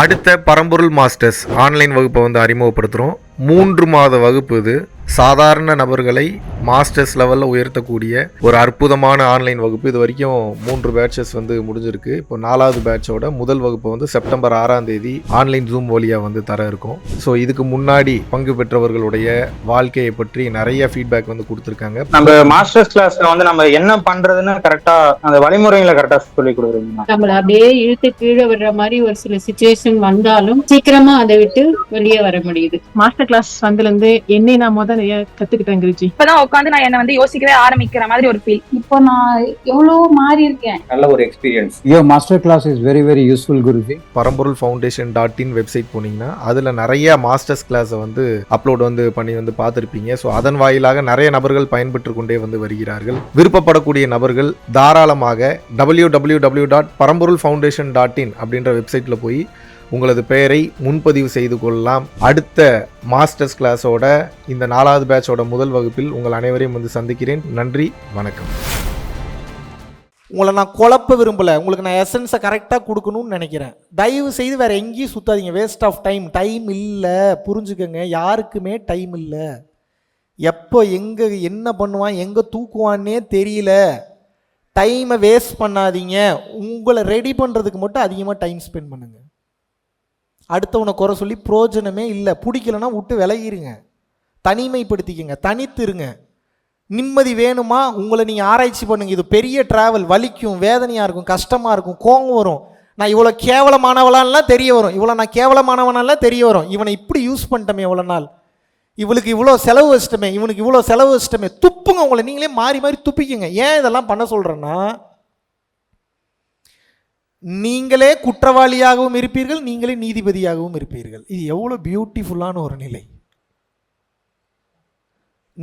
அடுத்த பரம்பொருள் masters online வகுப்பை வந்து அறிமுகப்படுத்துகிறோம். 3 மாத வகுப்பு இது. சாதாரண நபர்களை மாஸ்டர்ஸ் லெவலில் உயர்த்தக்கூடிய ஒரு அற்புதமான ஆன்லைன் வகுப்பு. இது வரைக்கும் 3 பேட்சஸ் வந்து முடிஞ்சிருக்கு. இப்போ 4வது பேட்சோட முதல் வகுப்பு வந்து செப்டம்பர் 6ஆம் தேதி ஆன்லைன் ஜூம் வழியாக வந்து தர இருக்கும். ஸோ இதுக்கு முன்னாடி பங்கு பெற்றவர்களுடைய வாழ்க்கையை பற்றி நிறைய ஃபீட்பேக் வந்து கொடுத்துருக்காங்க. நம்ம மாஸ்டர்ஸ் கிளாஸ்ல வந்து நம்ம என்ன பண்றதுன்னு கரெக்டா அந்த வழிமுறைகளை கரெக்டா சொல்லி கொடுக்குறீங்க. நம்மள அப்படியே இழுத்து கீழே விடுற மாதிரி ஒரு சில சிச்சுவேஷன் வந்தாலும் சீக்கிரமா அதை விட்டு வெளியே வர முடியுது. மாஸ்டர் கிளாஸ் வந்ததுல இருந்து என்னை நான் நிறைய கத்துக்கிட்டேன் குருஜி. இப்பதான் உட்காந்து நான் என்ன வந்து யோசிக்கவே ஆரம்பிக்கிற மாதிரி ஒரு ஃபீல். இப்போ நான் எவ்வளவு மாறி இருக்கேன். நல்ல ஒரு experience. Your master class is very very useful Guruji. பரம்பொருள் foundation.in வெப்சைட் போனீங்கன்னா அதுல நிறைய மாஸ்டர்ஸ் கிளாஸை வந்து அப்லோட் வந்து பண்ணி வந்து பார்த்துருப்பீங்க. ஸோ அதன் வாயிலாக நிறைய நபர்கள் பயன்பெற்று கொண்டே வந்து வருகிறார்கள். விருப்பப்படக்கூடிய நபர்கள் தாராளமாக www.paramborulfoundation.in அப்படின்ற வெப்சைட்ல போய் உங்களது பெயரை முன்பதிவு செய்து கொள்ளலாம். அடுத்த மாஸ்டர்ஸ் கிளாஸோட இந்த 4வது பேட்சோட முதல் வகுப்பில் உங்கள் அனைவரையும் வந்து சந்திக்கிறேன். நன்றி, வணக்கம். உங்களை நான் குழப்ப விரும்பலை. உங்களுக்கு நான் எசன்ஸை கரெக்டாக கொடுக்கணும்னு நினைக்கிறேன். தயவு செய்து வேறு எங்கேயும் சுற்றாதீங்க. Waste of time. டைம் இல்லை, புரிஞ்சுக்கங்க. யாருக்குமே டைம் இல்லை. எப்போ எங்கே என்ன பண்ணுவான் எங்கே தூக்குவான்னே தெரியல. டைமை வேஸ்ட் பண்ணாதீங்க. உங்களை ரெடி பண்ணுறதுக்கு மட்டும் அதிகமாக டைம் ஸ்பெண்ட் பண்ணுங்கள். அடுத்தவனை குறை சொல்லி பிரயோஜனமே இல்லை. பிடிக்கலன்னா விட்டு விலகிருங்க. தனிமைப்படுத்திக்கங்க, தனித்துருங்க. நிம்மதி வேணுமா? உங்களை நீங்கள் ஆராய்ச்சி பண்ணுங்க. இது பெரிய ட்ராவல். வலிக்கும், வேதனையாக இருக்கும், கஷ்டமாக இருக்கும், கோபம் வரும். நான் இவ்வளோ கேவலமானவளான்லாம் தெரிய வரும். இவ்வளோ நான் கேவலமானவனாலாம் தெரிய வரும். இவனை இப்படி யூஸ் பண்ணிட்டோமே எவ்வளோ நாள், இவளுக்கு இவ்வளோ செலவு வச்சிட்டமே, இவனுக்கு இவ்வளோ செலவு வச்சிட்டமே. துப்புங்க. உங்களை நீங்களே மாறி மாறி துப்பிக்குங்க. ஏன் இதெல்லாம் பண்ண சொல்கிறேன்னா, நீங்களே குற்றவாளியாகவும் இருப்பீர்கள், நீங்களே நீதிபதியாகவும் இருப்பீர்கள். இது எவ்வளோ பியூட்டிஃபுல்லான ஒரு நிலை.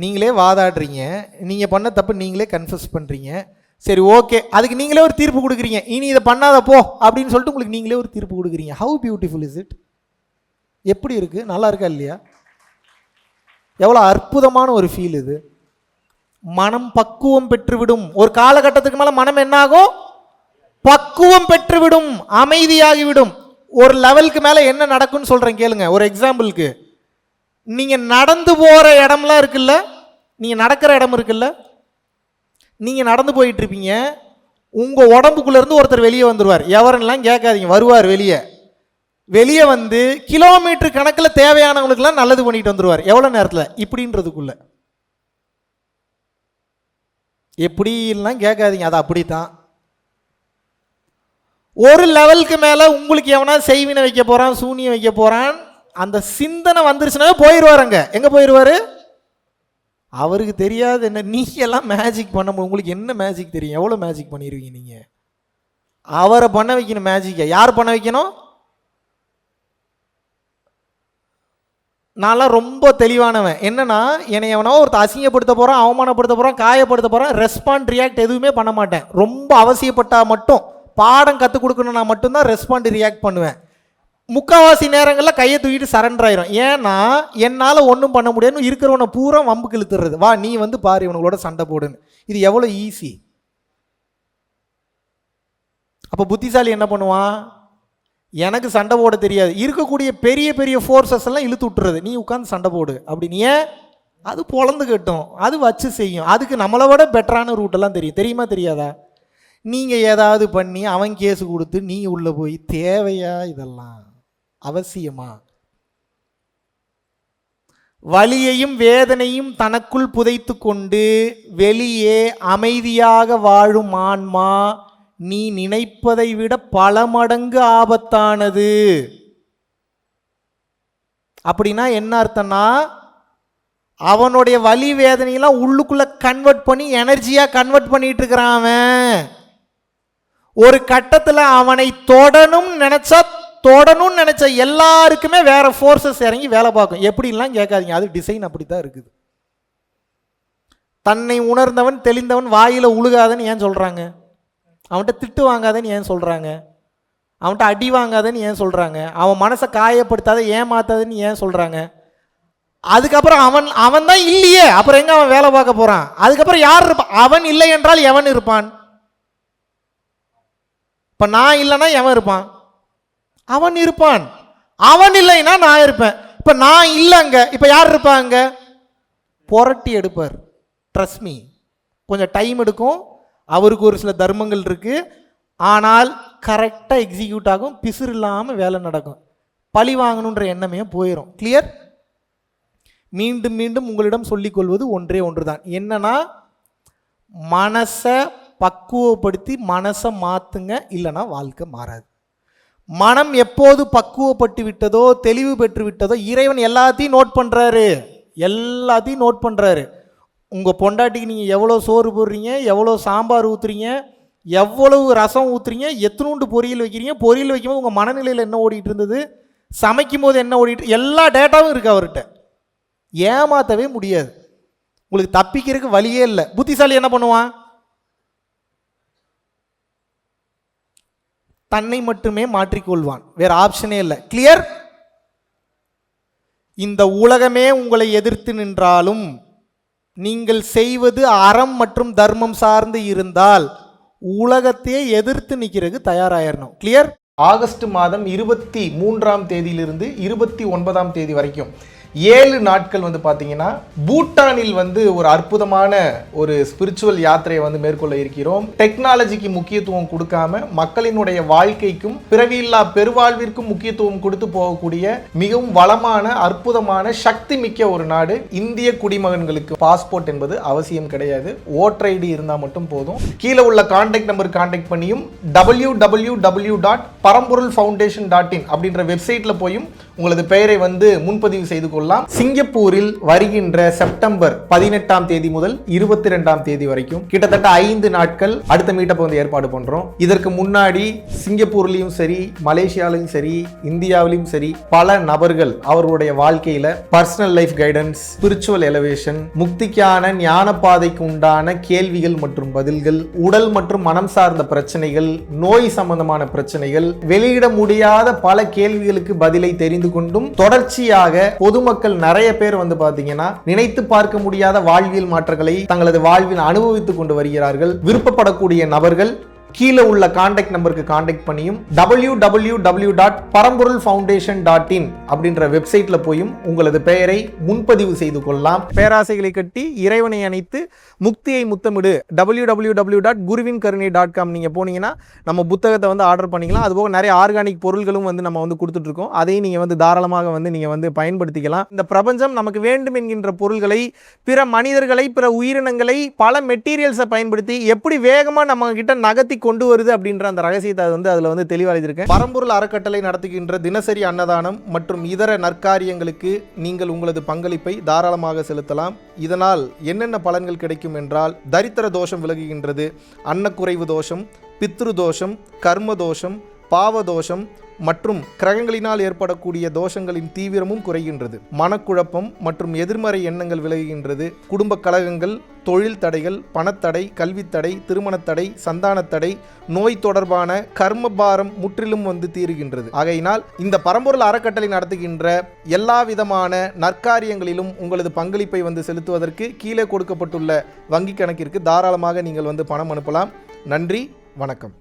நீங்களே வாதாடுறீங்க, நீங்கள் பண்ண தப்பு நீங்களே கன்ஃபஸ் பண்ணுறீங்க. சரி, ஓகே, அதுக்கு நீங்களே ஒரு தீர்ப்பு கொடுக்குறீங்க. இனி இதை பண்ணாத போ அப்படின்னு சொல்லிட்டு உங்களுக்கு நீங்களே ஒரு தீர்ப்பு கொடுக்குறீங்க. How beautiful is it? எப்படி இருக்குது? நல்லா இருக்கா இல்லையா? எவ்வளோ அற்புதமான ஒரு ஃபீல் இது. மனம் பக்குவம் பெற்றுவிடும். ஒரு காலகட்டத்துக்கு மேலே மனம் என்ன ஆகும்? பக்குவம் பெற்றுவிடும், அமைதியாகிவிடும். ஒரு லெவலுக்கு மேலே என்ன நடக்கும்னு சொல்கிறேன் கேளுங்க. ஒரு எக்ஸாம்பிளுக்கு, நீங்கள் நடந்து போகிற இடம்லாம் இருக்குல்ல, நீங்கள் நடக்கிற இடம் இருக்குல்ல, நீங்கள் நடந்து போயிட்டுருப்பீங்க. உங்கள் உடம்புக்குள்ளேருந்து ஒருத்தர் வெளியே வந்துடுவார். எவரெல்லாம் கேட்காதீங்க, வருவார் வெளியே. வெளியே வந்து கிலோமீட்டர் கணக்கில் தேவையானவங்களுக்கெல்லாம் நல்லது பண்ணிட்டு வந்துடுவார். எவ்வளோ நேரத்தில்? இப்படின்றதுக்குள்ள. எப்படிலாம் கேட்காதீங்க, அது அப்படித்தான். ஒரு லெவலுக்கு மேலே உங்களுக்கு எவனா செய்வினை வைக்க போகிறான், சூனியம் வைக்க போகிறான், அந்த சிந்தனை வந்துருச்சுனாவே போயிடுவார். அங்கே எங்கே போயிடுவார்? அவருக்கு தெரியாது. என்ன நீங்கள் எல்லாம் மேஜிக் பண்ண முடியும்? உங்களுக்கு என்ன மேஜிக் தெரியும்? எவ்வளோ மேஜிக் பண்ணிடுவீங்க நீங்கள்? அவரை பண்ண வைக்கணும் மேஜிக்கை. யார் பண்ண வைக்கணும்? நான்லாம் ரொம்ப தெளிவானவன். என்னன்னா, என்னை எவனோ ஒருத்தர் அசிங்கப்படுத்த போகிறான், அவமானப்படுத்த போகிறான், காயப்படுத்த போகிறான், ரெஸ்பாண்ட் ரியாக்ட் எதுவுமே பண்ண மாட்டேன். ரொம்ப அவசியப்பட்டால் மட்டும், பாடம் கற்றுக் கொடுக்கணும்னா மட்டும்தான் ரெஸ்பாண்ட் ரியாக்ட் பண்ணுவேன். முக்கால்வாசி நேரங்களில் கையை தூக்கிட்டு சரண்டர் ஆயிரும். ஏன்னா என்னால் ஒன்றும் பண்ண முடியாதுன்னு இருக்கிறவனை பூரா வம்புக்கு இழுத்துறது. வா நீ வந்து பாரு இவங்களோட சண்டை போடுன்னு. இது எவ்வளோ ஈஸி. அப்போ புத்திசாலி என்ன பண்ணுவான்? எனக்கு சண்டை போட தெரியாது, இருக்கக்கூடிய பெரிய பெரிய ஃபோர்ஸஸ் எல்லாம் இழுத்து விட்டுறது. நீ உட்காந்து சண்டை போடு அப்படின்னு. ஏன்? அது பொழந்து கட்டும், அது வச்சு செய்யும். அதுக்கு நம்மளை விட பெட்டரான ரூட்டெல்லாம் தெரியும். தெரியுமா தெரியாதா? நீங்கள் ஏதாவது பண்ணி அவன் கேஸு கொடுத்து நீ உள்ளே போய் தேவையா? இதெல்லாம் அவசியமா? வலியையும் வேதனையும் தனக்குள் புதைத்து கொண்டு வெளியே அமைதியாக வாழும் ஆன்மா நீ நினைப்பதை விட பல மடங்கு ஆபத்தானது. அப்படின்னா என்ன அர்த்தம்னா, அவனுடைய வலி வேதனையெல்லாம் உள்ளுக்குள்ள கன்வெர்ட் பண்ணி எனர்ஜியாக கன்வெர்ட் பண்ணிட்டு இருக்கிறான் அவன். ஒரு கட்டத்தில் அவனை தொடணும்னு நினைச்ச எல்லாருக்குமே வேற ஃபோர்ஸஸ் இறங்கி வேலை பார்க்கும். எப்படின்லாம் கேட்காதீங்க, அது டிசைன் அப்படித்தான் இருக்குது. தன்னை உணர்ந்தவன் தெளிந்தவன் வாயில உழுகாதன்னு ஏன் சொல்றாங்க? அவன்கிட்ட திட்டு வாங்காதன்னு ஏன் சொல்றாங்க? அவன்கிட்ட அடி வாங்காதன்னு ஏன் சொல்றாங்க? அவன் மனசை காயப்படுத்தாத ஏமாத்தாதன்னு ஏன் சொல்றாங்க? அதுக்கப்புறம் அவன் தான் இல்லையே, அப்புறம் எங்க அவன் வேலை பார்க்க போறான்? அதுக்கப்புறம் யார் இருப்பான்? அவன் இல்லை என்றால் எவன் இருப்பான்? இப்ப நான் இல்லைன்னா எவன் இருப்பான்? அவன் இருப்பான். அவன் இல்லைன்னா நான் இருப்பேன். இப்போ நான் இல்லைங்க, இப்போ யார் இருப்பாங்க? புரட்டி எடுப்பார். ட்ரஸ்ட் மீ, கொஞ்சம் டைம் எடுக்கும். அவருக்கு ஒரு சில தர்மங்கள் இருக்குது, ஆனால் கரெக்டாக எக்ஸிக்யூட் ஆகும். பிசுறு இல்லாமல் வேலை நடக்கும். பழி வாங்கணுன்ற எண்ணமே போயிடும். கிளியர்? மீண்டும் மீண்டும் உங்களிடம் சொல்லிக்கொள்வது ஒன்றே ஒன்று தான். என்னன்னா, மனசை பக்குவப்படுத்தி மனசை மாற்றுங்க, இல்லைன்னா வாழ்க்கை மாறாது. மனம் எப்போது பக்குவப்பட்டு விட்டதோ, தெளிவு பெற்று விட்டதோ, இறைவன் எல்லாத்தையும் நோட் பண்ணுறாரு. எல்லாத்தையும் நோட் பண்ணுறாரு. உங்கள் பொண்டாட்டிக்கு நீங்கள் எவ்வளோ சோறு போடுறீங்க, எவ்வளோ சாம்பார் ஊற்றுறீங்க, எவ்வளவு ரசம் ஊற்றுறீங்க, எத்தனோண்டு பொரியல் வைக்கிறீங்க, பொரியல் வைக்கும்போது உங்கள் மனநிலையில் என்ன ஓடிட்டு இருந்தது, சமைக்கும் போது என்ன ஓடிட்டு, எல்லா டேட்டாவும் இருக்குது அவர்கிட்ட. ஏமாற்றவே முடியாது. உங்களுக்கு தப்பிக்கிறதுக்கு வழியே இல்லை. புத்திசாலி என்ன பண்ணுவான்? தன்னை மட்டுமே மாற்றிக்கொள்வான். வேற ஆப்ஷனே இல்லை. கிளியர்? இந்த உலகமே உங்களை எதிர்த்து நின்றாலும் நீங்கள் செய்வது அறம் மற்றும் தர்மம் சார்ந்து இருந்தால் உலகத்தையே எதிர்த்து நிற்கிறது தயாராகிடணும். கிளியர்? ஆகஸ்ட் மாதம் 23ஆம் தேதியிலிருந்து 29ஆம் தேதி வரைக்கும் 7 நாட்கள் வந்து பார்த்தீங்கன்னா பூட்டானில் வந்து ஒரு அற்புதமான ஒரு ஸ்பிரிச்சுவல் யாத்திரையை வந்து மேற்கொள்ள இருக்கிறோம். டெக்னாலஜிக்கு முக்கியத்துவம் கொடுக்காம மக்களினுடைய வாழ்க்கைக்கும் பிறவியில்லா பெருவாழ்விற்கும் முக்கியத்துவம் கொடுத்து போகக்கூடிய மிகவும் வளமான அற்புதமான சக்தி மிக்க ஒரு நாடு. இந்திய குடிமகன்களுக்கு பாஸ்போர்ட் என்பது அவசியம் கிடையாது. ஓட்டர் ஐடி இருந்தால் மட்டும் போதும். கீழே உள்ள கான்டாக்ட் நம்பர் கான்டாக்ட் பண்ணியும் www.paramporulfoundation.in அப்படின்ற வெப்சைட்டில் போயும் உங்களது பெயரை வந்து முன்பதிவு செய்து கொள்ளலாம். சிங்கப்பூரில் வருகின்ற செப்டம்பர் 18ஆம் தேதி முதல் 22ஆம் தேதி வரைக்கும் கிட்டத்தட்ட 5 நாட்கள் அடுத்த மீட்டப் வந்து ஏற்பாடு பண்றோம். இதற்கு முன்னாடி சிங்கப்பூர்லயும் சரி, மலேசியாலையும் சரி, இந்தியாவிலும் சரி பல நபர்கள் அவர்களுடைய வாழ்க்கையில personal life guidance, spiritual elevation, முக்திக்கான ஞான பாதைக்கு உண்டான கேள்விகள் மற்றும் பதில்கள், உடல் மற்றும் மனம் சார்ந்த பிரச்சனைகள், நோய் சம்பந்தமான பிரச்சனைகள், வெளியிட முடியாத பல கேள்விகளுக்கு பதிலை தெரிந்து கொண்டும் தொடர்ச்சியாக பொதுமக்கள் நிறைய பேர் வந்து பாத்தீங்கன்னா நினைத்து பார்க்க முடியாத வாழ்வியல் மாற்றங்களை தங்களது வாழ்வில் அனுபவித்துக் கொண்டு வருகிறார்கள். விருப்பப்படக்கூடிய நபர்கள் கீழே உள்ள கான்டாக்ட் நம்பருக்கு கான்டாக்ட் பண்ணியும் www.paramporulfoundation.in அப்படின்ற வெப்சைட்ல போயும் உங்களது பெயரை முன்பதிவு செய்து கொள்ளலாம். பேராசைகளை கட்டி இறைவனை அணைத்து முக்தியை முத்தமிடு www.guruvinkarunai.com நீங்க போனீங்கன்னா நம்ம புத்தகத்தை வந்து ஆர்டர் பண்ணிக்கலாம். அதுபோக நிறைய ஆர்கானிக் பொருள்களும் வந்து நம்ம வந்து கொடுத்துட்டு இருக்கோம். அதையும் நீங்க வந்து தாராளமாக வந்து நீங்க வந்து பயன்படுத்திக்கலாம். இந்த பிரபஞ்சம் நமக்கு வேண்டும் என்கின்ற பொருள்களை, பிற மனிதர்களை, பிற உயிரினங்களை, பல மெட்டீரியல்ஸை பயன்படுத்தி எப்படி வேகமா நம்ம கிட்ட நகர்த்தி கொண்டு வருது அப்படின்ற அந்த ரகசியத்தை வந்து அதில் வந்து தெளிவாக பரம்பொருள் அறக்கட்டளை நடத்துகின்ற தினசரி அன்னதானம் மற்றும் இதர நற்காரியங்களுக்கு நீங்கள் உங்களது பங்களிப்பை தாராளமாக செலுத்தலாம். இதனால் என்னென்ன பலன்கள் கிடைக்கும் என்றால், தரித்திர தோஷம் விலகுகின்றது, அன்னக்குறைவு தோஷம், பித்ரு தோஷம், கர்ம தோஷம், பாவ தோஷம் மற்றும் கிரகங்களினால் ஏற்படக்கூடிய தோஷங்களின் தீவிரமும் குறைகின்றது, மனக்குழப்பம் மற்றும் எதிர்மறை எண்ணங்கள் விலகுகின்றது, குடும்ப கலகங்கள், தொழில் தடைகள், பணத்தடை, கல்வித்தடை, திருமணத்தடை, சந்தானத்தடை, நோய் தொடர்பான கர்மபாரம் முற்றிலும் வந்து தீருகின்றது. ஆகையினால் இந்த பரம்பொருள் அறக்கட்டளை நடத்துகின்ற எல்லா விதமான நற்காரியங்களிலும் உங்களது பங்களிப்பை வந்து செலுத்துவதற்கு கீழே கொடுக்கப்பட்டுள்ள வங்கி கணக்கிற்கு தாராளமாக நீங்கள் வந்து பணம் அனுப்பலாம். நன்றி, வணக்கம்.